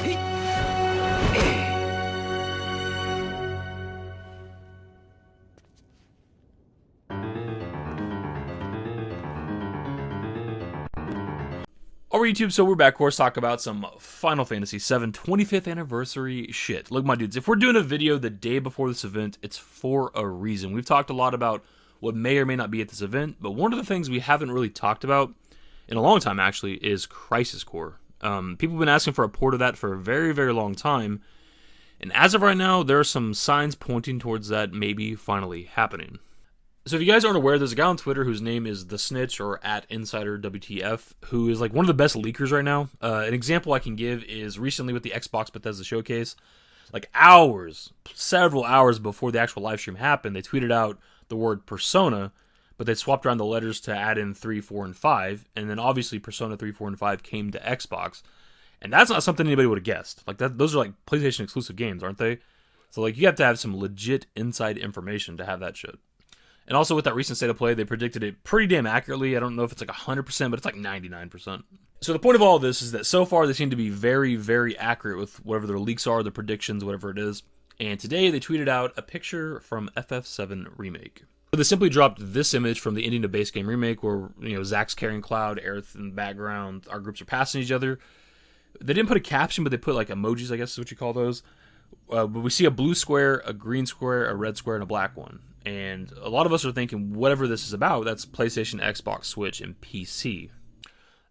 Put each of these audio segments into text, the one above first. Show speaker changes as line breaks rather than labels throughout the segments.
Alright YouTube, so we're back, of course, talk about some Final Fantasy VII 25th anniversary shit. Look, my dudes, if we're doing a video the day before this event, it's for a reason. We've talked a lot about what may or may not be at this event, but one of the things we haven't really talked about in a long time, actually, is Crisis Core. People have been asking for a port of that for a very, very long time, and as of right now, there are some signs pointing towards that maybe finally happening. So if you guys aren't aware, there's a guy on Twitter whose name is the Snitch, or @InsiderWTF, who is like one of the best leakers right now. An example I can give is recently with the Xbox Bethesda showcase, like several hours before the actual live stream happened, they tweeted out the word Persona, but they swapped around the letters to add in 3, 4, and 5, and then obviously Persona 3, 4, and 5 came to Xbox, and that's not something anybody would have guessed. Like those are like PlayStation exclusive games, aren't they? So like you have to have some legit inside information to have that shit. And also with that recent State of Play, they predicted it pretty damn accurately. I don't know if it's like 100%, but it's like 99%. So the point of all of this is that so far they seem to be very, very accurate with whatever their leaks are, their predictions, whatever it is. And today they tweeted out a picture from FF7 Remake. So they simply dropped this image from the ending of base game Remake where, you know, Zack's carrying Cloud, Aerith in the background, our groups are passing each other. They didn't put a caption, but they put like emojis, I guess is what you call those. But we see a blue square, a green square, a red square, and a black one. And a lot of us are thinking, whatever this is about, that's PlayStation, Xbox, Switch, and PC.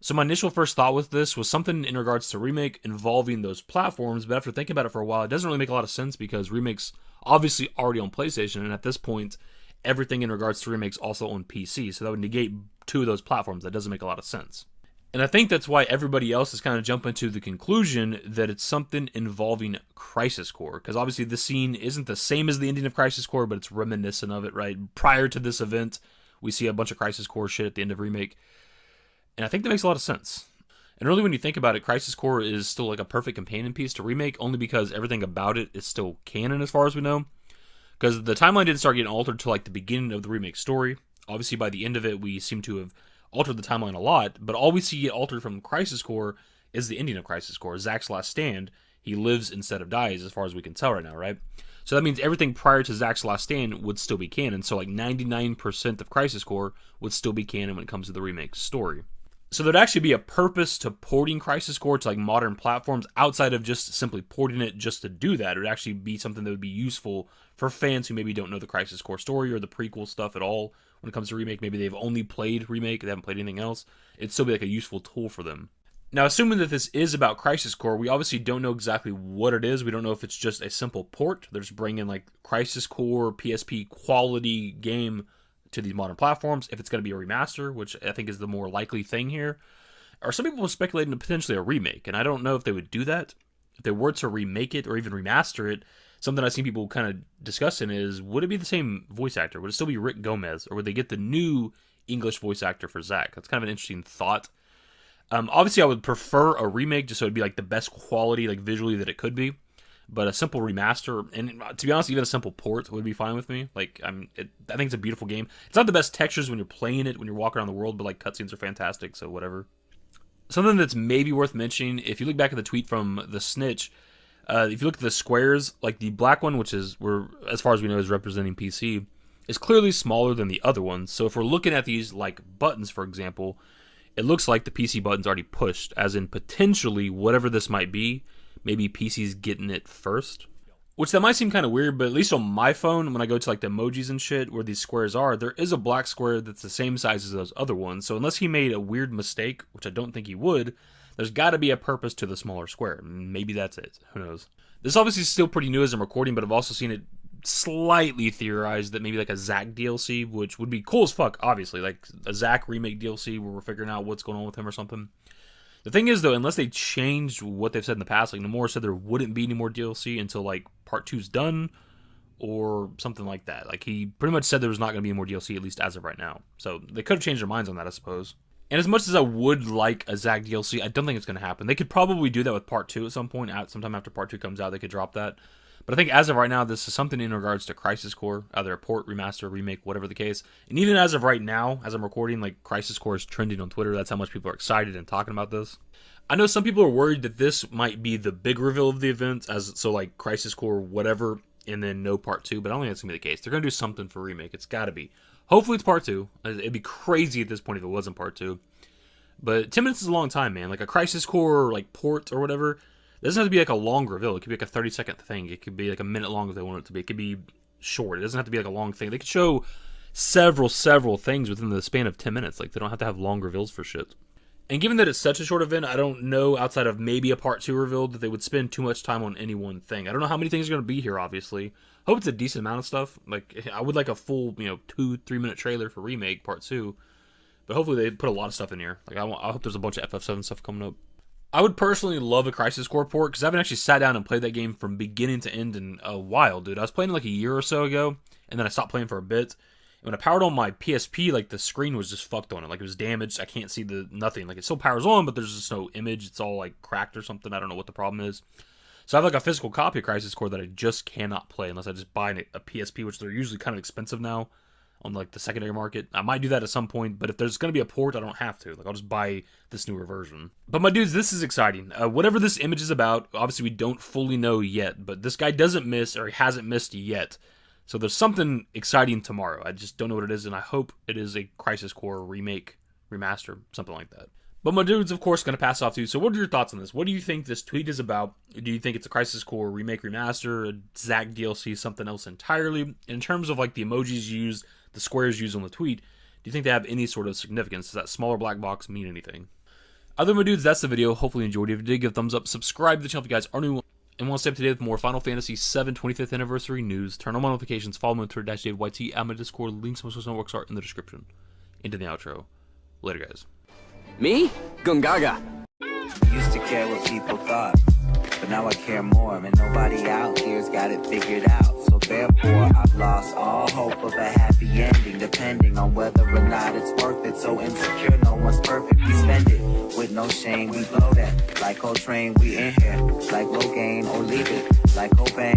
So my initial first thought with this was something in regards to Remake involving those platforms, but after thinking about it for a while, it doesn't really make a lot of sense because Remake's obviously already on PlayStation, and at this point, everything in regards to Remake's also on PC, so that would negate two of those platforms. That doesn't make a lot of sense. And I think that's why everybody else is kind of jumping to the conclusion that it's something involving Crisis Core. Because obviously the scene isn't the same as the ending of Crisis Core, but it's reminiscent of it, right? Prior to this event, we see a bunch of Crisis Core shit at the end of Remake. And I think that makes a lot of sense. And really when you think about it, Crisis Core is still like a perfect companion piece to Remake, only because everything about it is still canon as far as we know. Because the timeline didn't start getting altered till like the beginning of the Remake story. Obviously by the end of it, we seem to have altered the timeline a lot, but all we see get altered from Crisis Core is the ending of Crisis Core. Zack's last stand, he lives instead of dies, as far as we can tell right now, right? So that means everything prior to Zack's last stand would still be canon, so like 99% of Crisis Core would still be canon when it comes to the Remake story. So there'd actually be a purpose to porting Crisis Core to like modern platforms outside of just simply porting it just to do that. It would actually be something that would be useful for fans who maybe don't know the Crisis Core story or the prequel stuff at all. When it comes to Remake, maybe they've only played Remake, they haven't played anything else. It'd still be like a useful tool for them. Now, assuming that this is about Crisis Core, we obviously don't know exactly what it is. We don't know if it's just a simple port. They're just bringing like Crisis Core, PSP quality game to these modern platforms. If it's going to be a remaster, which I think is the more likely thing here. Or some people were speculating potentially a remake, and I don't know if they would do that. If they were to remake it or even remaster it, something I've seen people kind of discussing is, would it be the same voice actor? Would it still be Rick Gomez? Or would they get the new English voice actor for Zack? That's kind of an interesting thought. Obviously, I would prefer a remake just so it'd be like the best quality, like visually that it could be. But a simple remaster, and to be honest, even a simple port would be fine with me. Like, I think it's a beautiful game. It's not the best textures when you're playing it, when you're walking around the world, but like cutscenes are fantastic, so whatever. Something that's maybe worth mentioning, if you look back at the tweet from the Snitch, if you look at the squares, like the black one, which is, as far as we know, is representing PC, is clearly smaller than the other ones. So if we're looking at these like buttons, for example, it looks like the PC button's already pushed, as in potentially whatever this might be, maybe PC's getting it first. Which that might seem kind of weird, but at least on my phone, when I go to like the emojis and shit, where these squares are, there is a black square that's the same size as those other ones. So unless he made a weird mistake, which I don't think he would, there's got to be a purpose to the smaller square. Maybe that's it. Who knows? This obviously is still pretty new as I'm recording, but I've also seen it slightly theorized that maybe like a Zack DLC, which would be cool as fuck, obviously. Like a Zack remake DLC where we're figuring out what's going on with him or something. The thing is, though, unless they changed what they've said in the past, like Nomura said there wouldn't be any more DLC until like Part 2's done or something like that. Like he pretty much said there was not going to be more DLC, at least as of right now. So they could have changed their minds on that, I suppose. And as much as I would like a Zack DLC, I don't think it's going to happen. They could probably do that with Part 2 at some point. Sometime after Part 2 comes out, they could drop that. But I think as of right now, this is something in regards to Crisis Core, either a port, remaster, remake, whatever the case. And even as of right now, as I'm recording, like Crisis Core is trending on Twitter. That's how much people are excited and talking about this. I know some people are worried that this might be the big reveal of the event, like Crisis Core, whatever, and then no part 2. But I don't think that's gonna be the case. They're gonna do something for remake. It's got to be. Hopefully it's part 2. It'd be crazy at this point if it wasn't part 2. But 10 minutes is a long time, man. Like a Crisis Core like port or whatever, it doesn't have to be like a long reveal. It could be like a 30-second thing. It could be like a minute long if they want it to be. It could be short. It doesn't have to be like a long thing. They could show several things within the span of 10 minutes. Like they don't have to have long reveals for shit. And given that it's such a short event, I don't know, outside of maybe a part 2 reveal, that they would spend too much time on any one thing. I don't know how many things are going to be here, obviously. Hope it's a decent amount of stuff. Like, I would like a full, 2-3 minute trailer for Remake Part 2. But hopefully they put a lot of stuff in here. Like, I hope there's a bunch of FF7 stuff coming up. I would personally love a Crisis Core port, because I haven't actually sat down and played that game from beginning to end in a while, dude. I was playing it like a year or so ago, and then I stopped playing for a bit. When I powered on my PSP, like, the screen was just fucked on it. Like, it was damaged. I can't see nothing. Like, it still powers on, but there's just no image. It's all, like, cracked or something. I don't know what the problem is. So I have, like, a physical copy of Crisis Core that I just cannot play unless I just buy a PSP, which they're usually kind of expensive now on, like, the secondary market. I might do that at some point, but if there's going to be a port, I don't have to. Like, I'll just buy this newer version. But, my dudes, this is exciting. Whatever this image is about, obviously we don't fully know yet, but this guy doesn't miss, or he hasn't missed yet. So there's something exciting tomorrow. I just don't know what it is, and I hope it is a Crisis Core remake, remaster, something like that. But my dude's, of course, going to pass off to you. So what are your thoughts on this? What do you think this tweet is about? Do you think it's a Crisis Core remake, remaster, a Zack DLC, something else entirely? In terms of, like, the emojis used, the squares used on the tweet, do you think they have any sort of significance? Does that smaller black box mean anything? Other than my dudes, that's the video. Hopefully you enjoyed it. If you did, give a thumbs up. Subscribe to the channel if you guys are new and want to stay up to date with more Final Fantasy VII 25th anniversary news. Turn on notifications. Follow me on Twitter, @DavidYT. Add my Discord. Links to my social networks are in the description. Into the outro. Later, guys.
Me? Gungaga.
Used to care what people thought, but now I care more, and nobody out here's got it figured out. So therefore, I've lost all hope of a happy ending, depending on whether or not it's worth it. So insecure, no one's perfect. We spend it with no shame. We blow that like Coltrane. We in here like Logain, or leave it like Cobain.